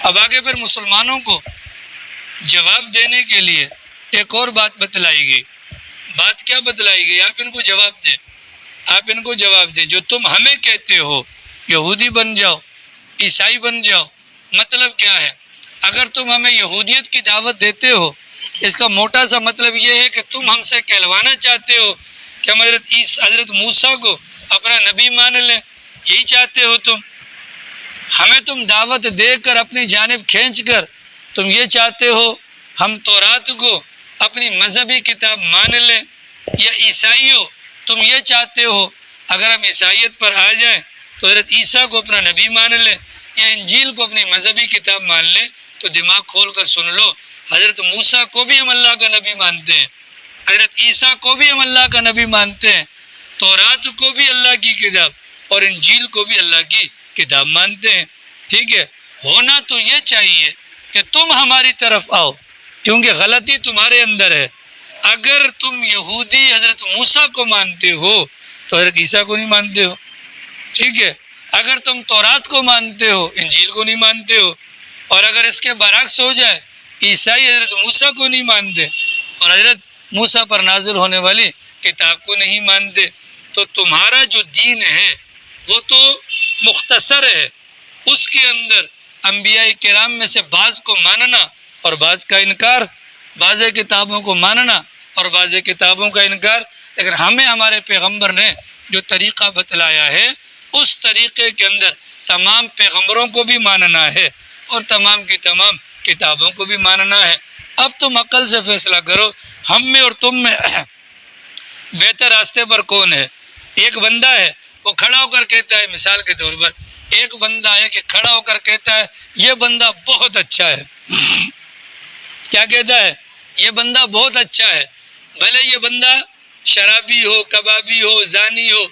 اب آگے پھر مسلمانوں کو جواب دینے کے لیے ایک اور بات بتلائی گئی. بات کیا بتلائی گئی؟ آپ ان کو جواب دیں، آپ ان کو جواب دیں. جو تم ہمیں کہتے ہو یہودی بن جاؤ، عیسائی بن جاؤ، مطلب کیا ہے؟ اگر تم ہمیں یہودیت کی دعوت دیتے ہو، اس کا موٹا سا مطلب یہ ہے کہ تم ہم سے کہلوانا چاہتے ہو کہ ہم حضرت موسیٰ کو اپنا نبی مان لیں. یہی چاہتے ہو تم؟ ہمیں تم دعوت دے کر اپنی جانب کھینچ کر تم یہ چاہتے ہو ہم تورات کو اپنی مذہبی کتاب مان لیں؟ یا عیسائیوں تم یہ چاہتے ہو اگر ہم عیسائیت پر آ جائیں تو حضرت عیسیٰ کو اپنا نبی مان لیں یا انجیل کو اپنی مذہبی کتاب مان لیں؟ تو دماغ کھول کر سن لو، حضرت موسیٰ کو بھی ہم اللہ کا نبی مانتے ہیں، حضرت عیسیٰ کو بھی ہم اللہ کا نبی مانتے ہیں، تورات کو بھی اللہ کی کتاب اور انجیل کو بھی اللہ کی کتاب مانتے ہیں. ٹھیک ہے، ہونا تو یہ چاہیے کہ تم ہماری طرف آؤ، کیونکہ غلطی تمہارے اندر ہے. اگر تم یہودی حضرت موسیٰ کو مانتے ہو تو حضرت عیسیٰ کو نہیں مانتے ہو. ٹھیک ہے، اگر تم تورات کو مانتے ہو انجیل کو نہیں مانتے ہو، اور اگر اس کے برعکس ہو جائے عیسائی حضرت موسیٰ کو نہیں مانتے اور حضرت موسیٰ پر نازل ہونے والی کتاب کو نہیں مانتے، تو تمہارا جو دین ہے وہ تو مختصر ہے. اس کے اندر انبیاء کرام میں سے بعض کو ماننا اور بعض کا انکار، بعض کتابوں کو ماننا اور بعض کتابوں کا انکار. لیکن ہمیں ہمارے پیغمبر نے جو طریقہ بتلایا ہے اس طریقے کے اندر تمام پیغمبروں کو بھی ماننا ہے اور تمام کی تمام کتابوں کو بھی ماننا ہے. اب تم عقل سے فیصلہ کرو، ہم میں اور تم میں بہتر راستے پر کون ہے؟ ایک بندہ ہے وہ کھڑا ہو کر کہتا ہے، مثال کے طور پر ایک بندہ ہے کہ کھڑا ہو کر کہتا ہے یہ بندہ بہت اچھا ہے. کیا کہتا ہے؟ یہ بندہ بہت اچھا ہے. بھلے یہ بندہ شرابی ہو، کبابی ہو، زانی ہو،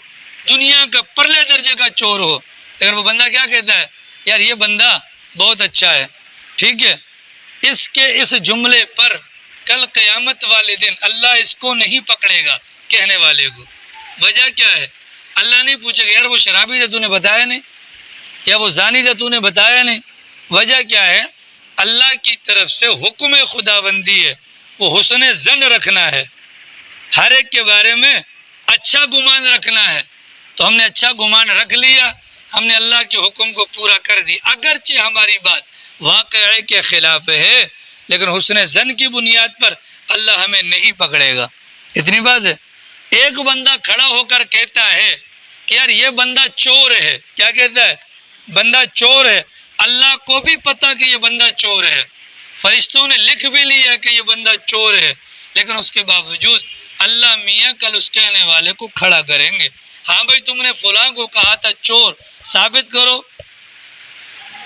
دنیا کا پرلے درجے کا چور ہو، لیکن وہ بندہ کیا کہتا ہے؟ یار یہ بندہ بہت اچھا ہے. ٹھیک ہے، اس کے اس جملے پر کل قیامت والے دن اللہ اس کو نہیں پکڑے گا کہنے والے کو. وجہ کیا ہے؟ اللہ نہیں پوچھے گا یار وہ شرابی تھا تو نے بتایا نہیں، یا وہ زانی تھا تو نے بتایا نہیں. وجہ کیا ہے؟ اللہ کی طرف سے حکم خداوندی ہے، وہ حسن ظن رکھنا ہے، ہر ایک کے بارے میں اچھا گمان رکھنا ہے. تو ہم نے اچھا گمان رکھ لیا، ہم نے اللہ کے حکم کو پورا کر دی، اگرچہ ہماری بات واقعے کے خلاف ہے، لیکن حسن ظن کی بنیاد پر اللہ ہمیں نہیں پکڑے گا. اتنی بات ہے. ایک بندہ کھڑا ہو کر کہتا ہے کہ یار یہ بندہ چور ہے. کیا کہتا ہے؟ بندہ چور ہے. اللہ کو بھی پتا کہ یہ بندہ چور ہے، فرشتوں نے لکھ بھی لیا کہ یہ بندہ چور ہے، لیکن اس کے باوجود اللہ میاں کل اس کہنے والے کو کھڑا کریں گے. ہاں بھائی تم نے فلاں کو کہا تھا چور، ثابت کرو.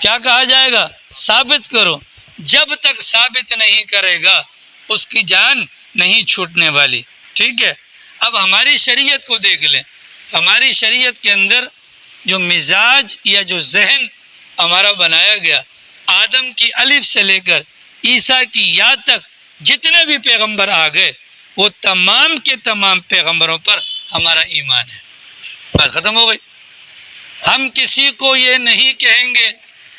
کیا کہا جائے گا؟ ثابت کرو. جب تک ثابت نہیں کرے گا اس کی جان نہیں چھوٹنے والی. ٹھیک ہے، اب ہماری شریعت کو دیکھ لیں. ہماری شریعت کے اندر جو مزاج یا جو ذہن ہمارا بنایا گیا، آدم کی الف سے لے کر عیسیٰ کی یا تک جتنے بھی پیغمبر آ گئے وہ تمام کے تمام پیغمبروں پر ہمارا ایمان ہے. بات ختم ہو گئی. ہم کسی کو یہ نہیں کہیں گے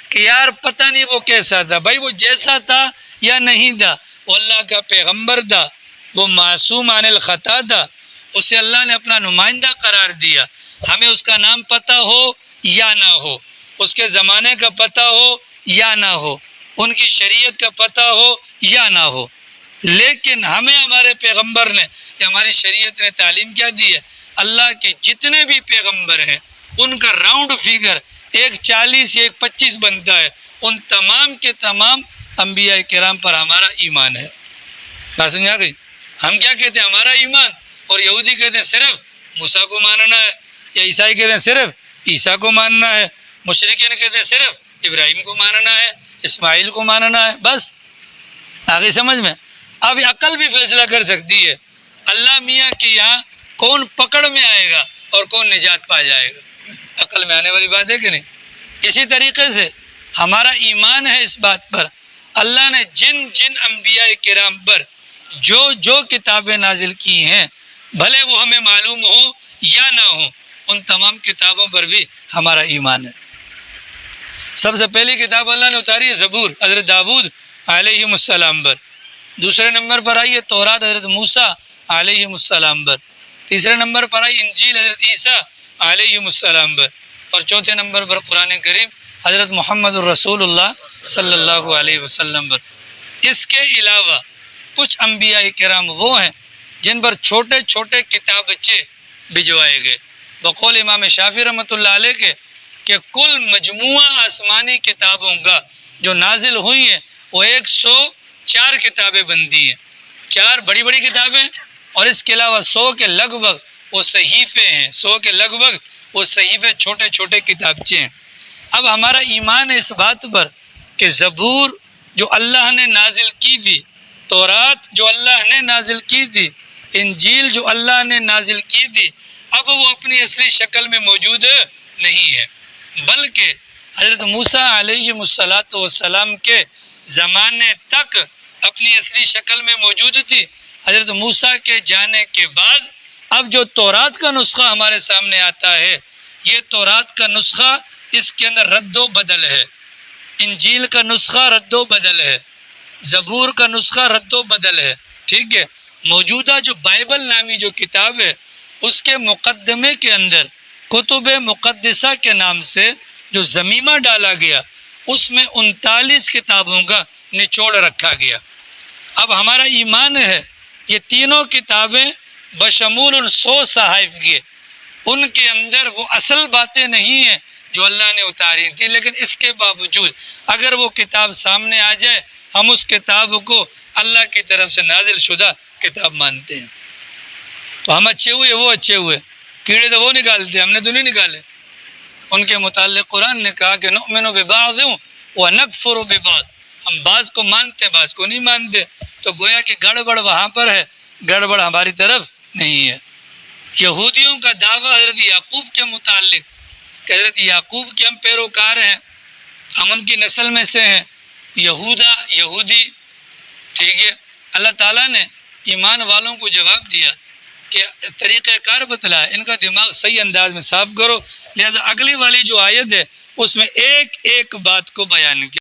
کہ یار پتہ نہیں وہ کیسا تھا. بھائی وہ جیسا تھا یا نہیں تھا، وہ اللہ کا پیغمبر تھا، وہ معصوم عن الخطا تھا، اسے اللہ نے اپنا نمائندہ قرار دیا. ہمیں اس کا نام پتہ ہو یا نہ ہو، اس کے زمانے کا پتہ ہو یا نہ ہو، ان کی شریعت کا پتہ ہو یا نہ ہو، لیکن ہمیں ہمارے پیغمبر نے یا ہماری شریعت نے تعلیم کیا دی ہے؟ اللہ کے جتنے بھی پیغمبر ہیں ان کا راؤنڈ فگر 140 یا 125 بنتا ہے. ان تمام کے تمام انبیاء کرام پر ہمارا ایمان ہے. بات سمجھ آ گئی؟ ہم کیا کہتے ہیں؟ ہمارا ایمان. اور یہودی کہتے ہیں صرف موسیٰ کو ماننا ہے، یا عیسائی کہتے ہیں صرف عیسیٰ کو ماننا ہے، مشرکین کہتے ہیں صرف ابراہیم کو ماننا ہے، اسماعیل کو ماننا ہے. بس آگے سمجھ میں. اب عقل بھی فیصلہ کر سکتی ہے اللہ میاں کے یہاں کون پکڑ میں آئے گا اور کون نجات پا جائے گا. عقل میں آنے والی بات ہے کہ نہیں؟ اسی طریقے سے ہمارا ایمان ہے اس بات پر اللہ نے جن جن انبیاء کرام پر جو جو کتابیں نازل کی ہیں، بھلے وہ ہمیں معلوم ہو یا نہ ہو، ان تمام کتابوں پر بھی ہمارا ایمان ہے. سب سے پہلی کتاب اللہ نے اتاری ہے زبور حضرت داؤد علیہ السلام پر، دوسرے نمبر پر آئی ہے تورات حضرت موسیٰ علیہ السلام پر، تیسرے نمبر پر آئی انجیل حضرت عیسیٰ علیہ السلام پر، اور چوتھے نمبر پر قرآن کریم حضرت محمد الرسول اللہ صلی اللہ علیہ وسلم پر۔ اس کے علاوہ کچھ انبیاء کرام وہ ہیں جن پر چھوٹے چھوٹے کتابچے بھجوائے گئے، بقول امام شافعی رحمۃ اللہ علیہ کے کہ کل مجموعہ آسمانی کتابوں کا جو نازل ہوئی ہیں وہ 104 کتابیں بنتی ہیں، 4 بڑی بڑی کتابیں اور اس کے علاوہ 100 کے لگ بھگ وہ صحیفے ہیں، 100 کے لگ بھگ وہ صحیفے چھوٹے چھوٹے کتابچے ہیں۔ اب ہمارا ایمان ہے اس بات پر کہ زبور جو اللہ نے نازل کی تھی، تورات جو اللہ نے نازل کی تھی، انجیل جو اللہ نے نازل کی تھی، اب وہ اپنی اصلی شکل میں موجود نہیں ہے، بلکہ حضرت موسیٰ علیہ السلام کے زمانے تک اپنی اصلی شکل میں موجود تھی۔ حضرت موسیٰ کے جانے کے بعد اب جو تورات کا نسخہ ہمارے سامنے آتا ہے، یہ تورات کا نسخہ اس کے اندر رد و بدل ہے، انجیل کا نسخہ رد و بدل ہے، زبور کا نسخہ رد و بدل ہے، ٹھیک ہے۔ موجودہ جو بائبل نامی جو کتاب ہے اس کے مقدمے کے اندر کتب مقدسہ کے نام سے جو ضمیمہ ڈالا گیا اس میں 39 کتابوں کا نچوڑ رکھا گیا۔ اب ہمارا ایمان ہے یہ تینوں کتابیں بشمول 100 صحائف کے، ان کے اندر وہ اصل باتیں نہیں ہیں جو اللہ نے اتاری تھی، لیکن اس کے باوجود اگر وہ کتاب سامنے آ جائے ہم اس کتاب کو اللہ کی طرف سے نازل شدہ کتاب مانتے ہیں۔ تو ہم اچھے ہوئے وہ اچھے ہوئے، کیڑے تو وہ نکالتے، ہم نے تو نہیں نکالے۔ ان کے متعلق قرآن نے کہا کہ نؤمن ببعض ونکفر ببعض، ہم بعض کو مانتے ہیں بعض کو نہیں مانتے، تو گویا کہ گڑبڑ وہاں پر ہے، گڑبڑ ہماری طرف نہیں ہے۔ یہودیوں کا دعویٰ حضرت یعقوب کے متعلق کہ حضرت یعقوب کے ہم پیروکار ہیں، ہم ان کی نسل میں سے ہیں، یہودی، ٹھیک ہے۔ اللہ تعالیٰ نے ایمان والوں کو جواب دیا کہ طریقہ کار بتلا ہے، ان کا دماغ صحیح انداز میں صاف کرو، لہذا اگلی والی جو آیت ہے اس میں ایک ایک بات کو بیان کیا۔